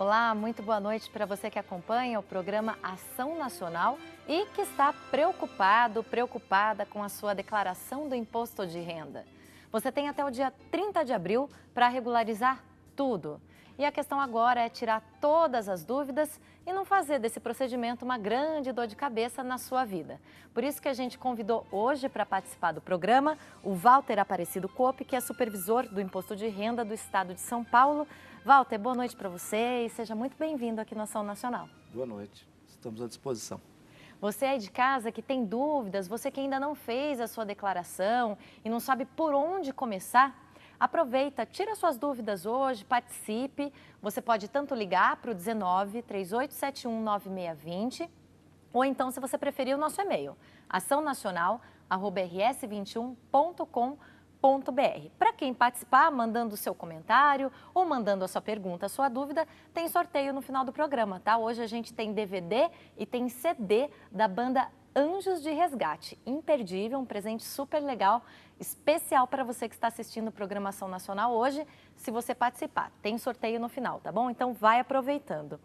Olá, muito boa noite para você que acompanha o programa Ação Nacional e que está preocupada com a sua declaração do imposto de renda. Você tem até o dia 30 de abril para regularizar tudo. E a questão agora é tirar todas as dúvidas e não fazer desse procedimento uma grande dor de cabeça na sua vida. Por isso que a gente convidou hoje para participar do programa o Walter Aparecido Cope, que é supervisor do Imposto de Renda do Estado de São Paulo. Walter, boa noite para você e seja muito bem-vindo aqui no Ação Nacional. Boa noite, estamos à disposição. Você aí de casa que tem dúvidas, você que ainda não fez a sua declaração e não sabe por onde começar, aproveita, tira suas dúvidas hoje, participe. Você pode tanto ligar para o 19 3871 9620 ou então, se você preferir, o nosso e-mail, açãonacional@rs21.com.br. Para quem participar, mandando o seu comentário ou mandando a sua pergunta, a sua dúvida, tem sorteio no final do programa, tá? Hoje a gente tem DVD e tem CD da banda Anjos de Resgate. Imperdível, um presente super legal, especial para você que está assistindo a Programação Nacional hoje, se você participar. Tem sorteio no final, tá bom? Então vai aproveitando.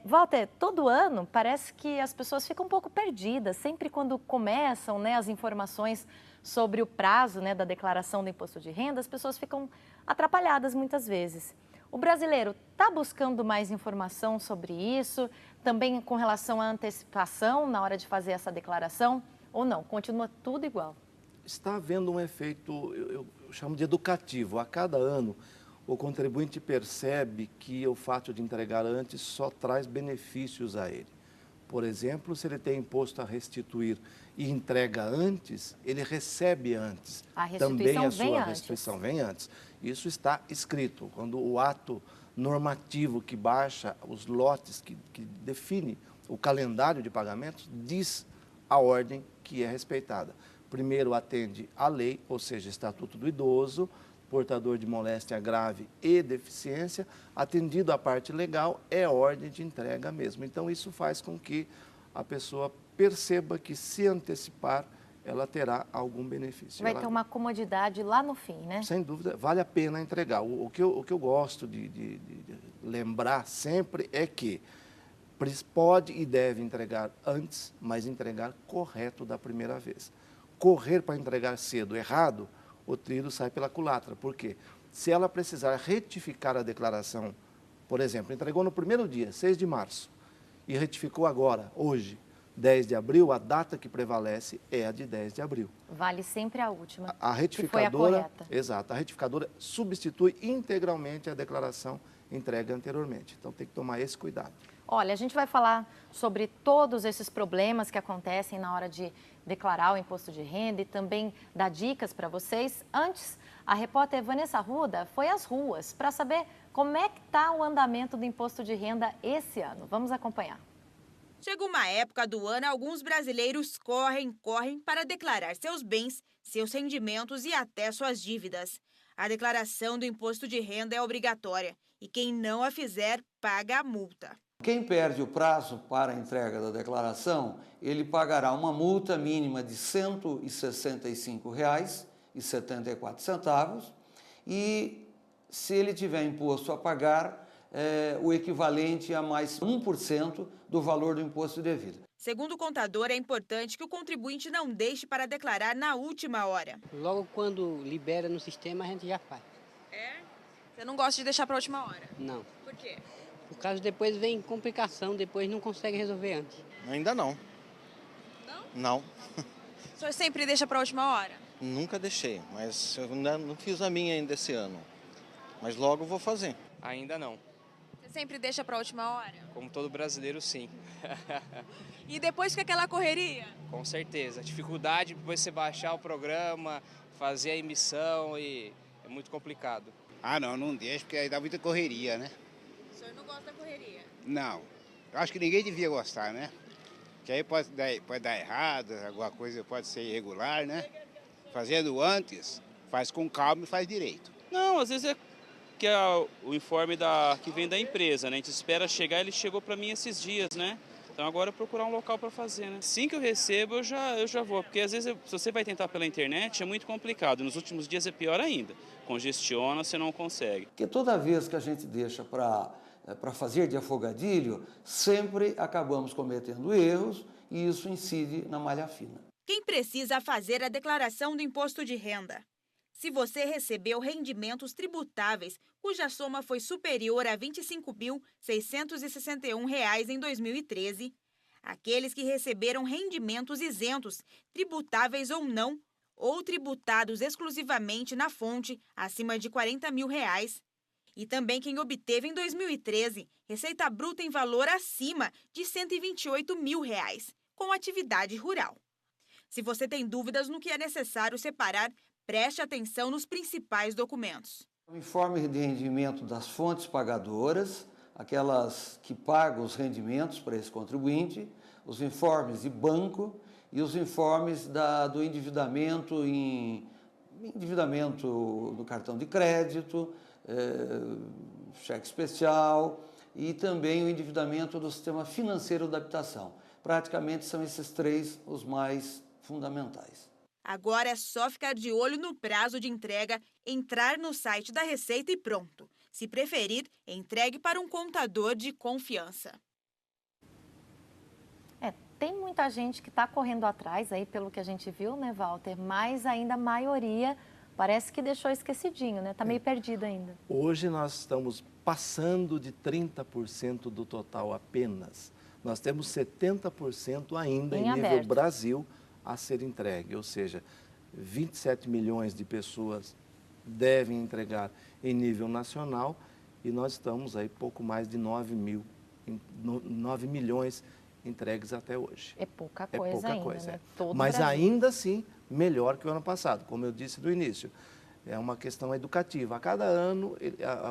Walter, todo ano parece que as pessoas ficam um pouco perdidas, sempre quando começam, né, as informações sobre o prazo, né, da declaração do imposto de renda, as pessoas ficam atrapalhadas muitas vezes. O brasileiro está buscando mais informação sobre isso, também com relação à antecipação na hora de fazer essa declaração, ou não? Continua tudo igual? Está havendo um efeito, eu chamo de educativo. A cada ano, o contribuinte percebe que o fato de entregar antes só traz benefícios a ele. Por exemplo, se ele tem imposto a restituir e entrega antes, ele recebe antes. A restituição também a vem sua antes. restituição vem antes. Isso está escrito. Quando o ato normativo que baixa os lotes, que define o calendário de pagamentos, diz a ordem que é respeitada. Primeiro atende à lei, ou seja, Estatuto do Idoso, portador de moléstia grave e deficiência, atendido a parte legal, é ordem de entrega mesmo. Então, isso faz com que a pessoa perceba que, se antecipar, ela terá algum benefício. Vai ter uma comodidade lá no fim, né? Sem dúvida, vale a pena entregar. O que eu gosto de lembrar sempre é que pode e deve entregar antes, mas entregar correto da primeira vez. Correr para entregar cedo errado, o tiro sai pela culatra. Por quê? Se ela precisar retificar a declaração, por exemplo, entregou no primeiro dia, 6 de março, e retificou agora, hoje, 10 de abril, a data que prevalece é a de 10 de abril. Vale sempre a última, A retificadora, que foi a correta. Exato, a retificadora substitui integralmente a declaração entregue anteriormente. Então tem que tomar esse cuidado. Olha, a gente vai falar sobre todos esses problemas que acontecem na hora de declarar o imposto de renda e também dar dicas para vocês. Antes, a repórter Vanessa Arruda foi às ruas para saber como é que está o andamento do imposto de renda esse ano. Vamos acompanhar. Chega uma época do ano, alguns brasileiros correm para declarar seus bens, seus rendimentos e até suas dívidas. A declaração do imposto de renda é obrigatória e quem não a fizer paga a multa. Quem perde o prazo para a entrega da declaração, ele pagará uma multa mínima de R$ 165,74 e, se ele tiver imposto a pagar, o equivalente a mais 1% do valor do imposto devido. Segundo o contador, é importante que o contribuinte não deixe para declarar na última hora. Logo quando libera no sistema, a gente já faz. É? Você não gosta de deixar para a última hora? Não. Por quê? Por causa depois vem complicação, depois não consegue resolver antes. Ainda não. Não? Não, O senhor sempre deixa para a última hora? nunca deixei, mas eu ainda não fiz a minha ainda esse ano. Mas logo vou fazer. Ainda não. Você sempre deixa para a última hora? Como todo brasileiro, sim. E depois fica aquela correria? Com certeza. Dificuldade depois você baixar o programa, fazer a emissão e é muito complicado. Ah, não deixo, porque aí dá muita correria, né? O senhor não gosta da correria? Não, eu acho que ninguém devia gostar, né? Que aí pode dar errado, alguma coisa pode ser irregular, né? Fazendo antes, faz com calma e faz direito. Não, às vezes é que é o informe que vem da empresa, né? A gente espera chegar, ele chegou para mim esses dias, né? Então agora é procurar um local para fazer, né? Assim que eu recebo, eu já vou, porque às vezes se você vai tentar pela internet é muito complicado. Nos últimos dias é pior ainda. Congestiona, você não consegue. Porque toda vez que a gente deixa para para fazer de afogadilho, sempre acabamos cometendo erros e isso incide na malha fina. Quem precisa fazer a declaração do imposto de renda? Se você recebeu rendimentos tributáveis cuja soma foi superior a R$ 25.661 em 2013, aqueles que receberam rendimentos isentos, tributáveis ou não, ou tributados exclusivamente na fonte acima de R$ 40 mil, e também quem obteve em 2013 receita bruta em valor acima de R$ 128 mil, com atividade rural. Se você tem dúvidas no que é necessário separar, preste atenção nos principais documentos. O informe de rendimento das fontes pagadoras, aquelas que pagam os rendimentos para esse contribuinte, os informes de banco e os informes do endividamento endividamento do cartão de crédito, cheque especial e também o endividamento do sistema financeiro da habitação. Praticamente são esses três os mais fundamentais. Agora é só ficar de olho no prazo de entrega, entrar no site da Receita e pronto. Se preferir, entregue para um contador de confiança. Tem muita gente que está correndo atrás, aí, pelo que a gente viu, né, Walter? Mas ainda a maioria parece que deixou esquecidinho, né? Está meio perdido ainda. Hoje nós estamos passando de 30% do total apenas. Nós temos 70% ainda em nível Brasil a ser entregue, ou seja, 27 milhões de pessoas devem entregar em nível nacional e nós estamos aí pouco mais de 9 milhões entregues até hoje. É pouca coisa ainda, né? Mas ainda assim, melhor que o ano passado, como eu disse do início. É uma questão educativa. A cada ano,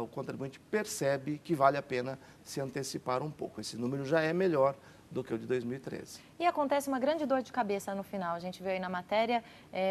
o contribuinte percebe que vale a pena se antecipar um pouco. Esse número já é melhor do que o de 2013. E acontece uma grande dor de cabeça no final. A gente viu aí na matéria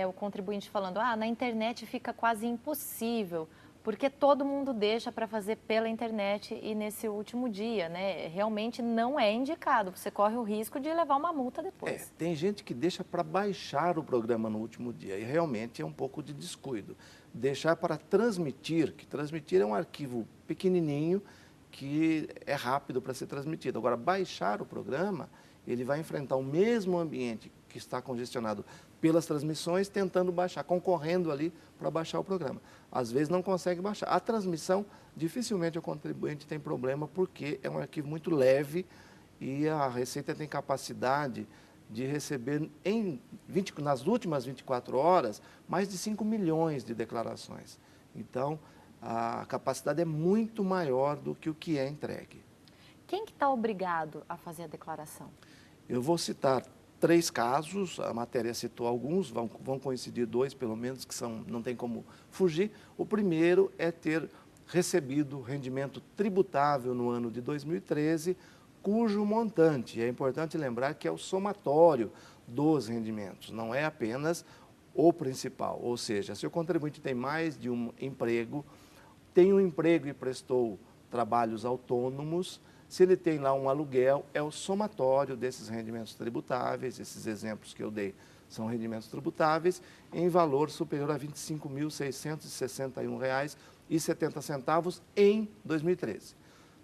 o contribuinte falando, na internet fica quase impossível, porque todo mundo deixa para fazer pela internet e nesse último dia, né? Realmente não é indicado, você corre o risco de levar uma multa depois. Tem gente que deixa para baixar o programa no último dia e realmente é um pouco de descuido. Deixar para transmitir, que transmitir é um arquivo pequenininho que é rápido para ser transmitido. Agora, baixar o programa, ele vai enfrentar o mesmo ambiente que está congestionado pelas transmissões, tentando baixar, concorrendo ali para baixar o programa. Às vezes não consegue baixar. A transmissão, dificilmente o contribuinte tem problema, porque é um arquivo muito leve e a Receita tem capacidade de receber nas últimas 24 horas mais de 5 milhões de declarações. Então, a capacidade é muito maior do que o que é entregue. Quem que está obrigado a fazer a declaração? Eu vou citar 3 casos, a matéria citou alguns, vão coincidir 2 pelo menos, que não tem como fugir. O primeiro é ter recebido rendimento tributável no ano de 2013, cujo montante, é importante lembrar que é o somatório dos rendimentos, não é apenas o principal. Ou seja, se o contribuinte tem mais de um emprego, tem um emprego e prestou trabalhos autônomos, se ele tem lá um aluguel, é o somatório desses rendimentos tributáveis, esses exemplos que eu dei são rendimentos tributáveis, em valor superior a R$ 25.661,70 em 2013.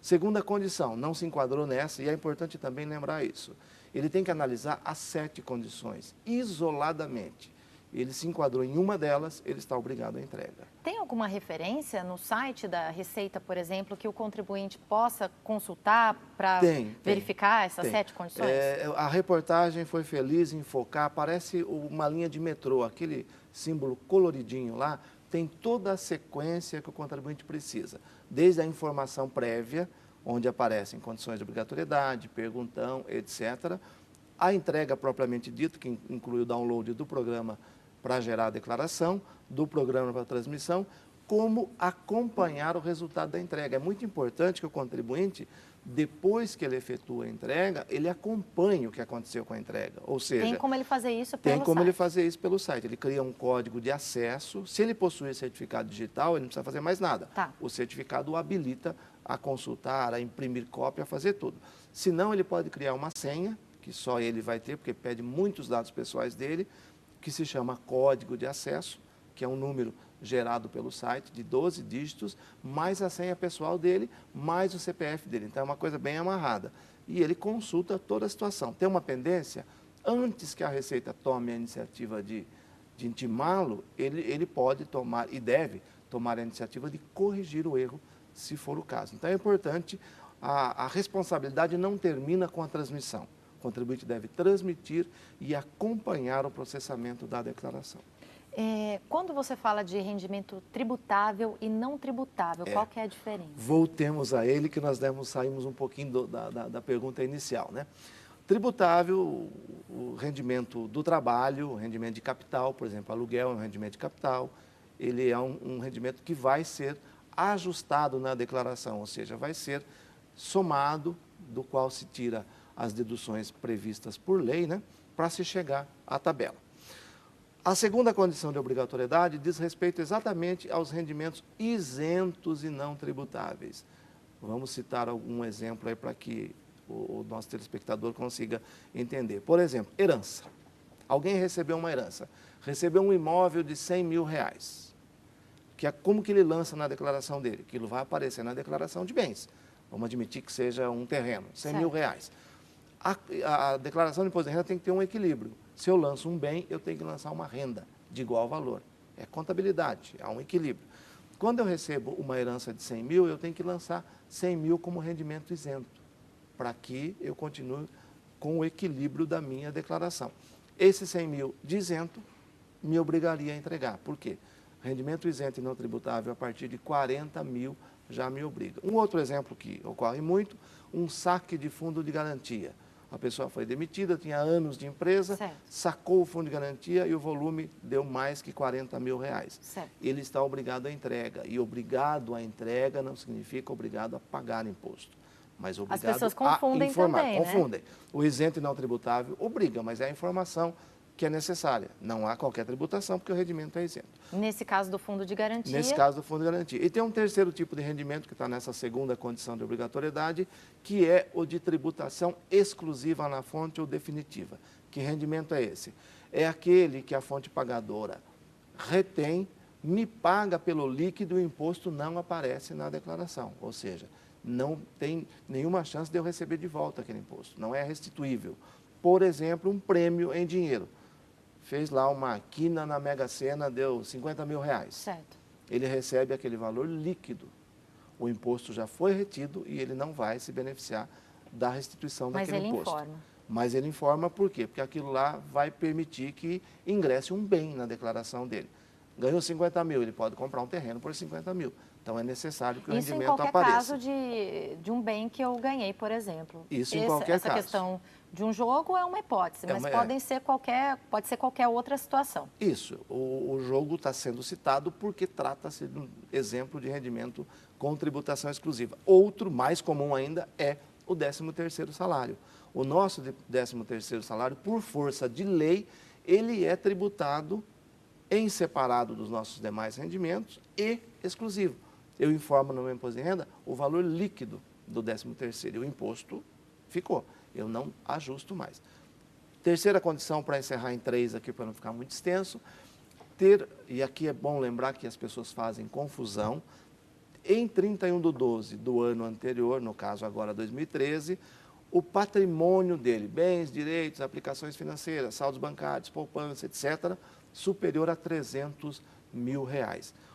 Segunda condição, não se enquadrou nessa, e é importante também lembrar isso. Ele tem que analisar as 7 condições, isoladamente. Ele se enquadrou em uma delas, ele está obrigado à entrega. Tem alguma referência no site da Receita, por exemplo, que o contribuinte possa consultar para verificar essas 7 condições? A reportagem foi feliz em focar, parece uma linha de metrô, aquele símbolo coloridinho lá, tem toda a sequência que o contribuinte precisa, desde a informação prévia, onde aparecem condições de obrigatoriedade, perguntão, etc., a entrega propriamente dita, que inclui o download do programa para gerar a declaração, do programa para transmissão, como acompanhar o resultado da entrega. É muito importante que o contribuinte, depois que ele efetua a entrega, ele acompanhe o que aconteceu com a entrega. Ou seja, tem como ele fazer isso pelo site? Tem como ele fazer isso pelo site. Ele cria um código de acesso. Se ele possuir certificado digital, ele não precisa fazer mais nada. O certificado o habilita a consultar, a imprimir cópia, a fazer tudo. Se não, ele pode criar uma senha, que só ele vai ter, porque pede muitos dados pessoais dele, que se chama código de acesso, que é um número gerado pelo site, de 12 dígitos, mais a senha pessoal dele, mais o CPF dele. Então, é uma coisa bem amarrada. E ele consulta toda a situação. Tem uma pendência? Antes que a Receita tome a iniciativa de intimá-lo, ele pode tomar e deve tomar a iniciativa de corrigir o erro, se for o caso. Então, é importante, a responsabilidade não termina com a transmissão. O contribuinte deve transmitir e acompanhar o processamento da declaração. Quando você fala de rendimento tributável e não tributável, qual que é a diferença? Voltemos a ele, que nós saímos um pouquinho da pergunta inicial, né? Tributável, o rendimento do trabalho, o rendimento de capital, por exemplo, aluguel é um rendimento de capital, ele é um rendimento que vai ser ajustado na declaração, ou seja, vai ser somado, do qual se tira as deduções previstas por lei, né, para se chegar à tabela. A segunda condição de obrigatoriedade diz respeito exatamente aos rendimentos isentos e não tributáveis. Vamos citar algum exemplo aí para que o nosso telespectador consiga entender. Por exemplo, herança. Alguém recebeu uma herança, recebeu um imóvel de R$100 mil. Como que ele lança na declaração dele? Aquilo vai aparecer na declaração de bens. Vamos admitir que seja um terreno, R$100 mil. A declaração de imposto de renda tem que ter um equilíbrio. Se eu lanço um bem, eu tenho que lançar uma renda de igual valor. É contabilidade, há um equilíbrio. Quando eu recebo uma herança de 100 mil, eu tenho que lançar 100 mil como rendimento isento, para que eu continue com o equilíbrio da minha declaração. Esse 100 mil de isento me obrigaria a entregar. Por quê? Rendimento isento e não tributável a partir de 40 mil já me obriga. Um outro exemplo que ocorre muito, um saque de fundo de garantia. A pessoa foi demitida, tinha anos de empresa, sacou o fundo de garantia e o volume deu mais que R$40 mil. Ele está obrigado à entrega. E obrigado à entrega não significa obrigado a pagar imposto, mas obrigado As pessoas confundem a informar. Também, confundem. Né? O isento e não tributável obriga, mas é a informação que é necessária. Não há qualquer tributação, porque o rendimento é isento. Nesse caso do fundo de garantia? Nesse caso do fundo de garantia. E tem um terceiro tipo de rendimento, que está nessa segunda condição de obrigatoriedade, que é o de tributação exclusiva na fonte ou definitiva. Que rendimento é esse? É aquele que a fonte pagadora retém, me paga pelo líquido e o imposto não aparece na declaração. Ou seja, não tem nenhuma chance de eu receber de volta aquele imposto. Não é restituível. Por exemplo, um prêmio em dinheiro. Fez lá uma quina na Mega Sena, deu R$50 mil. Certo. Ele recebe aquele valor líquido. O imposto já foi retido e ele não vai se beneficiar da restituição daquele imposto. Mas ele informa. Mas ele informa por quê? Porque aquilo lá vai permitir que ingresse um bem na declaração dele. Ganhou 50 mil, ele pode comprar um terreno por 50 mil. Então, é necessário que o rendimento apareça. Isso em qualquer caso de um bem que eu ganhei, por exemplo. Isso em qualquer caso. Essa questão de um jogo é uma hipótese, mas pode ser qualquer outra situação. Isso. O jogo está sendo citado porque trata-se de um exemplo de rendimento com tributação exclusiva. Outro, mais comum ainda, é o 13º salário. O nosso 13º salário, por força de lei, ele é tributado em separado dos nossos demais rendimentos e exclusivo. Eu informo no meu imposto de renda o valor líquido do 13º e o imposto ficou. Eu não ajusto mais. Terceira condição, para encerrar em 3 aqui, para não ficar muito extenso, e aqui é bom lembrar que as pessoas fazem confusão, em 31/12 do ano anterior, no caso agora 2013, o patrimônio dele, bens, direitos, aplicações financeiras, saldos bancários, poupança, etc., superior a R$300 mil.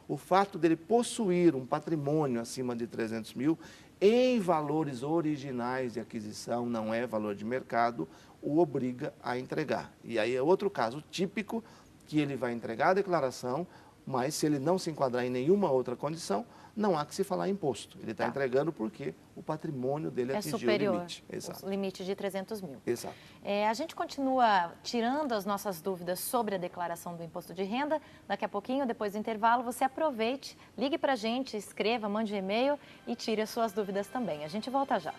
O fato dele possuir um patrimônio acima de 300 mil, em valores originais de aquisição, não é valor de mercado, o obriga a entregar. E aí é outro caso típico, que ele vai entregar a declaração, mas se ele não se enquadrar em nenhuma outra condição, não há que se falar em imposto. Ele está entregando porque o patrimônio dele atingiu superior, o limite. Exato. O limite de 300 mil. Exato. A gente continua tirando as nossas dúvidas sobre a declaração do imposto de renda. Daqui a pouquinho, depois do intervalo, você aproveite, ligue para a gente, escreva, mande um e-mail e tire as suas dúvidas também. A gente volta já.